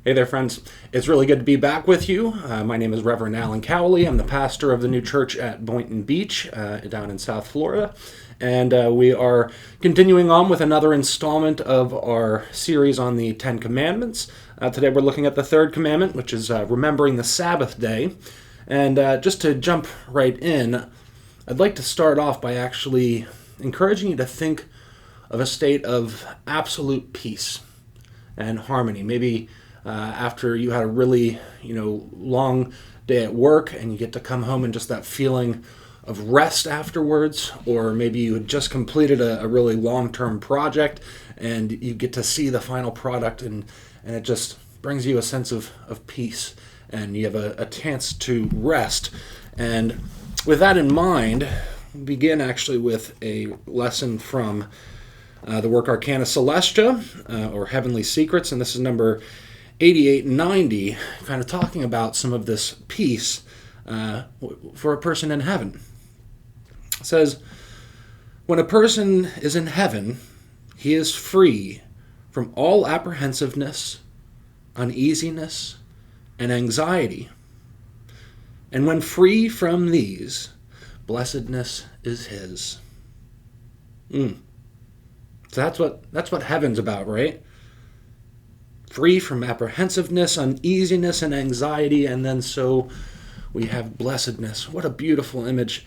Hey there, friends. It's really good to be back with you. My name is Reverend Alan Cowley. I'm the pastor of the new church at Boynton Beach down in South Florida. And we are continuing on with another installment of our series on the Ten Commandments. Today we're looking at the Third Commandment, which is remembering the Sabbath day. And just to jump right in, I'd like to start off by actually encouraging you to think of a state of absolute peace and harmony. Maybe after you had a really, long day at work and you get to come home and just that feeling of rest afterwards, or maybe you had just completed a really long-term project and you get to see the final product and it just brings you a sense of peace and you have a chance to rest. And with that in mind, we begin actually with a lesson from the work Arcana Celestia, or Heavenly Secrets, and this is number 88 and 90, kind of talking about some of this peace for a person in heaven. It says, when a person is in heaven, he is free from all apprehensiveness, uneasiness, and anxiety. And when free from these, blessedness is his. So that's what heaven's about, right? Free from apprehensiveness, uneasiness, and anxiety, and then so we have blessedness. What a beautiful image.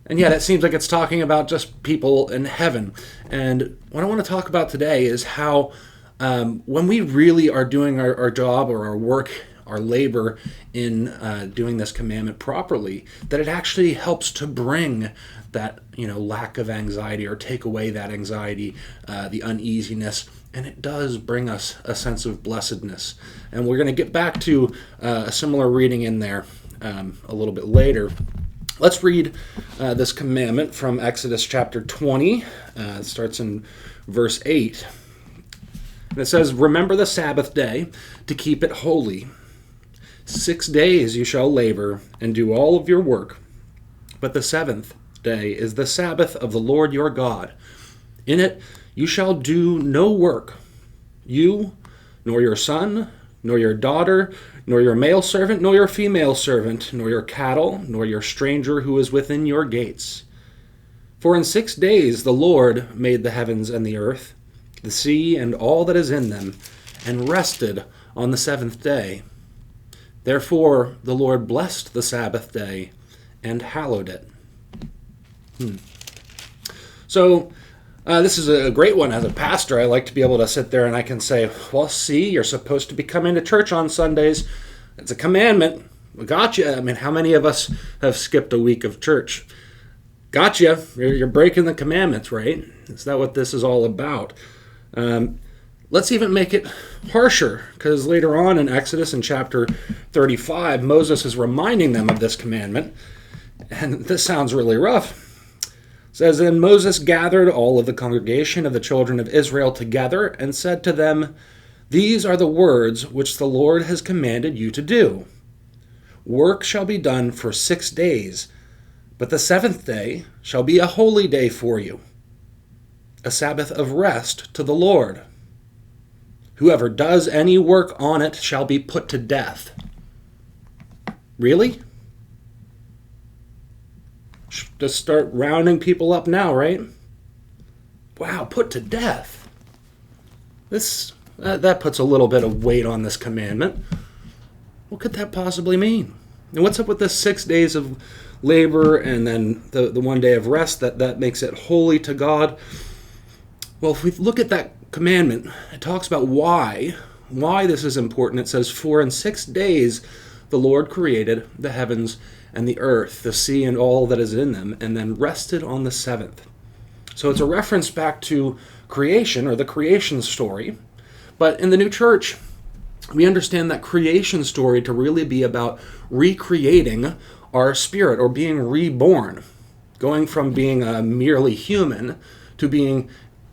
And yet it seems like it's talking about just people in heaven. And what I want to talk about today is how when we really are doing our job or our work, our labor in doing this commandment properly, that it actually helps to bring that lack of anxiety or take away that anxiety, the uneasiness, and it does bring us a sense of blessedness. And we're going to get back to a similar reading in there a little bit later. Let's read this commandment from Exodus chapter 20. It starts in verse 8. And it says, "Remember the Sabbath day to keep it holy. 6 days you shall labor and do all of your work, but the seventh day is the Sabbath of the Lord your God. In it you shall do no work, you, nor your son, nor your daughter, nor your male servant, nor your female servant, nor your cattle, nor your stranger who is within your gates. For in 6 days the Lord made the heavens and the earth, the sea and all that is in them, and rested on the seventh day. Therefore the Lord blessed the Sabbath day and hallowed it." So this is a great one. As a pastor, I like to be able to sit there and I can say, well, see, you're supposed to be coming to church on Sundays. It's a commandment. We got you. I mean, how many of us have skipped a week of church? Got you. You're breaking the commandments, right? Is that what this is all about? Let's even make it harsher, because later on in Exodus in chapter 35, Moses is reminding them of this commandment, and this sounds really rough. It says, "Then Moses gathered all of the congregation of the children of Israel together and said to them, 'These are the words which the Lord has commanded you to do. Work shall be done for 6 days, but the seventh day shall be a holy day for you, a Sabbath of rest to the Lord. Whoever does any work on it shall be put to death.'" Really? Just start rounding people up now, right? Wow, put to death. That puts a little bit of weight on this commandment. What could that possibly mean? And what's up with the 6 days of labor and then the 1 day of rest that makes it holy to God? Well, if we look at that commandment, it talks about why this is important. It says, "For in 6 days the Lord created the heavens and the earth, the sea and all that is in them, and then rested on the seventh." So it's a reference back to creation, or the creation story. But in the new church, we understand that creation story to really be about recreating our spirit, or being reborn, going from being a merely human to being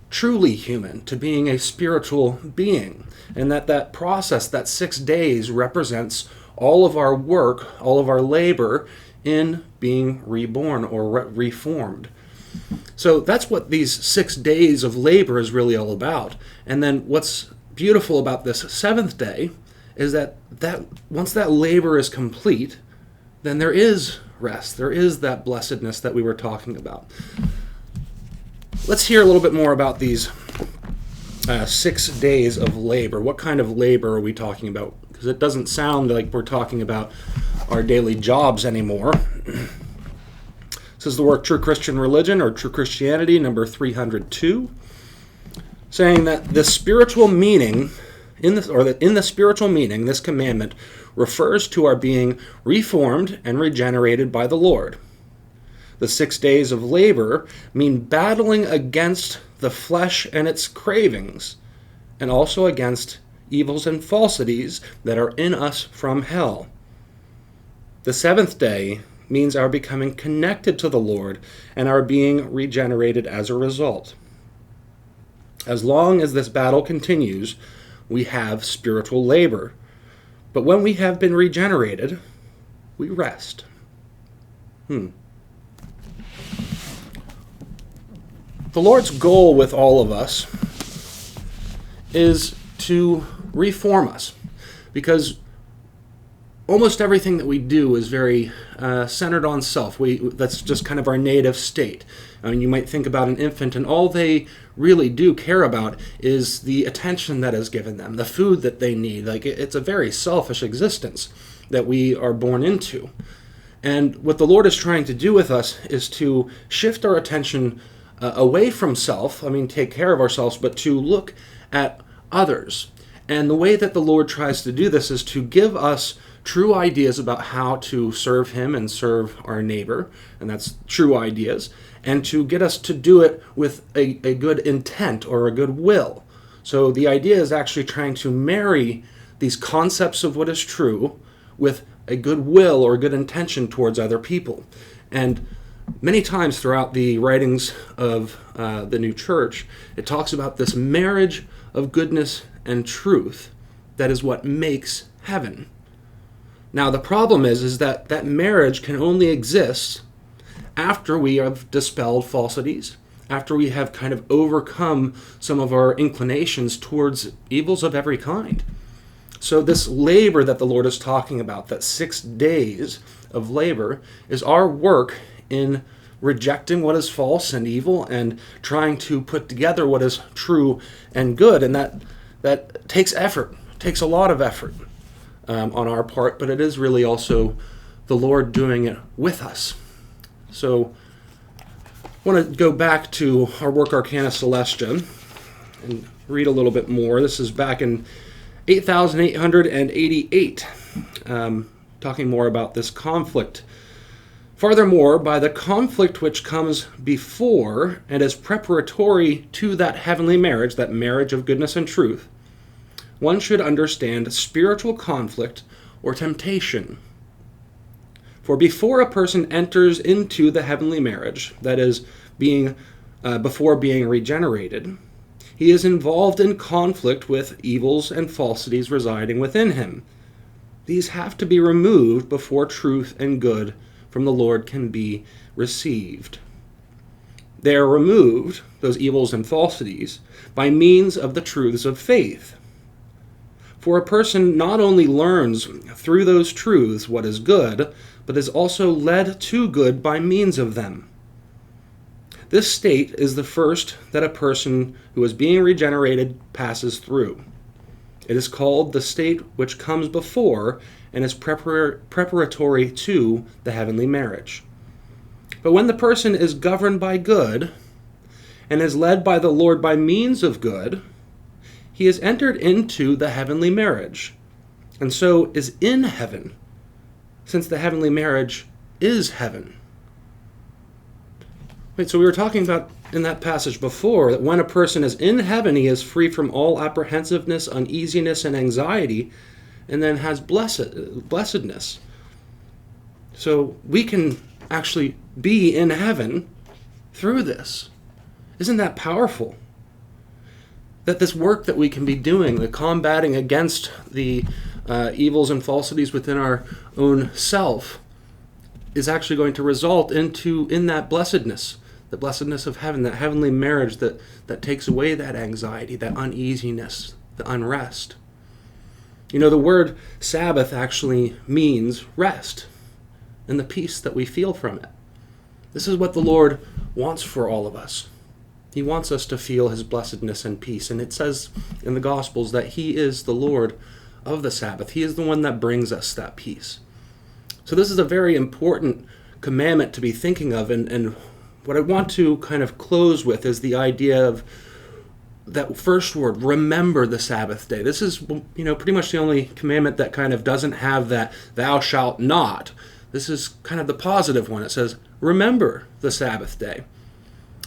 truly human, to being a spiritual being. And that process, that 6 days, represents all of our work, all of our labor in being reborn or reformed. So that's what these 6 days of labor is really all about. And then what's beautiful about this seventh day is that once that labor is complete, then there is rest. There is that blessedness that we were talking about. Let's hear a little bit more about these 6 days of labor. What kind of labor are we talking about? Because it doesn't sound like we're talking about our daily jobs anymore. This is the work True Christian Religion, or True Christianity, number 302, saying that the spiritual meaning in the spiritual meaning, this commandment refers to our being reformed and regenerated by the Lord. The 6 days of labor mean battling against the flesh and its cravings, and also against evils and falsities that are in us from hell. The 7th day means our becoming connected to the Lord and our being regenerated as a result. As long as this battle continues, we have spiritual labor. But when we have been regenerated, we rest. The Lord's goal with all of us is to reform us, because almost everything that we do is very centered on self. That's just kind of our native state. I mean, you might think about an infant, and all they really do care about is the attention that is given them, the food that they need. Like, it's a very selfish existence that we are born into. And what the Lord is trying to do with us is to shift our attention away from self, take care of ourselves, but to look at others. And the way that the Lord tries to do this is to give us true ideas about how to serve Him and serve our neighbor, and that's true ideas, and to get us to do it with a good intent or a good will. So the idea is actually trying to marry these concepts of what is true with a good will or a good intention towards other people. And many times throughout the writings of the new church, it talks about this marriage of goodness and truth that is what makes heaven. Now, the problem is that that marriage can only exist after we have dispelled falsities, after we have kind of overcome some of our inclinations towards evils of every kind. So this labor that the Lord is talking about, that 6 days of labor, is our work in rejecting what is false and evil and trying to put together what is true and good. And that takes effort, takes a lot of effort on our part, but it is really also the Lord doing it with us. So I want to go back to our work Arcana Celestia and read a little bit more. This is back in 8888, talking more about this conflict. Furthermore, by the conflict which comes before and is preparatory to that heavenly marriage, that marriage of goodness and truth, one should understand spiritual conflict or temptation. For before a person enters into the heavenly marriage, that is, before being regenerated, he is involved in conflict with evils and falsities residing within him. These have to be removed before truth and good from the Lord can be received. They are removed, those evils and falsities, by means of the truths of faith. For a person not only learns through those truths what is good, but is also led to good by means of them. This state is the first that a person who is being regenerated passes through. It is called the state which comes before and is preparatory to the heavenly marriage. But when the person is governed by good and is led by the Lord by means of good, he has entered into the heavenly marriage, and so is in heaven, since the heavenly marriage is heaven. Wait, so we were talking about in that passage before that when a person is in heaven, he is free from all apprehensiveness, uneasiness, and anxiety, and then has blessedness. So we can actually be in heaven through this. Isn't that powerful? That this work that we can be doing, the combating against the evils and falsities within our own self, is actually going to result in that blessedness, the blessedness of heaven, that heavenly marriage that takes away that anxiety, that uneasiness, the unrest. You know, the word Sabbath actually means rest and the peace that we feel from it. This is what the Lord wants for all of us. He wants us to feel his blessedness and peace. And it says in the Gospels that he is the Lord of the Sabbath. He is the one that brings us that peace. So this is a very important commandment to be thinking of. And what I want to kind of close with is the idea of that first word, remember the Sabbath day. This is, pretty much the only commandment that kind of doesn't have that thou shalt not. This is kind of the positive one. It says, remember the Sabbath day.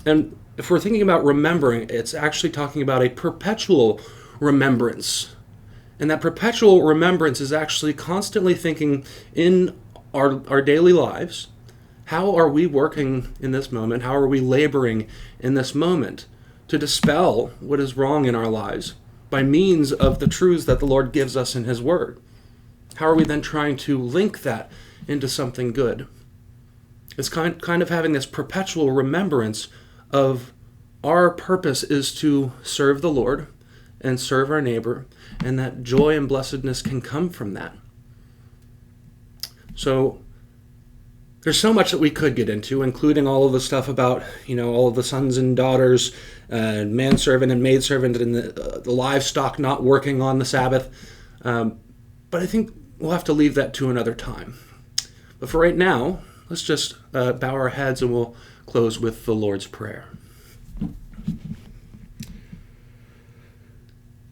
And if we're thinking about remembering, it's actually talking about a perpetual remembrance. And that perpetual remembrance is actually constantly thinking in our daily lives, how are we working in this moment? How are we laboring in this moment to dispel what is wrong in our lives by means of the truths that the Lord gives us in his word? How are we then trying to link that into something good? It's kind of having this perpetual remembrance of our purpose is to serve the Lord and serve our neighbor, and that joy and blessedness can come from that. So there's so much that we could get into, including all of the stuff about, all of the sons and daughters, manservant and maidservant, and the livestock not working on the Sabbath. But I think we'll have to leave that to another time. But for right now, let's just bow our heads and we'll close with the Lord's Prayer.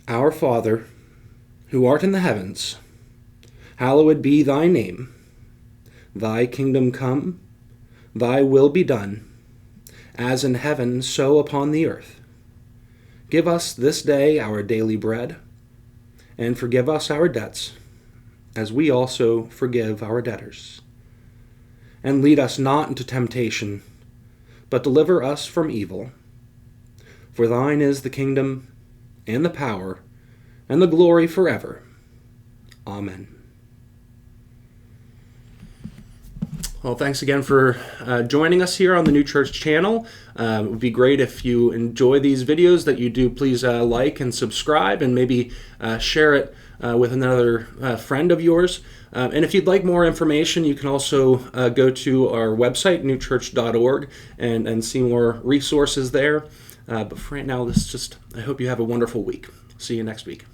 Our Father, who art in the heavens, hallowed be thy name. Thy kingdom come, thy will be done, as in heaven, so upon the earth. Give us this day our daily bread, and forgive us our debts, as we also forgive our debtors. And lead us not into temptation, but deliver us from evil. For thine is the kingdom, and the power, and the glory forever. Amen. Well, thanks again for joining us here on the New Church channel. It would be great if you enjoy these videos that you do. Please like and subscribe, and maybe share it with another friend of yours. And if you'd like more information, you can also go to our website, newchurch.org, and see more resources there. But for right now, I hope you have a wonderful week. See you next week.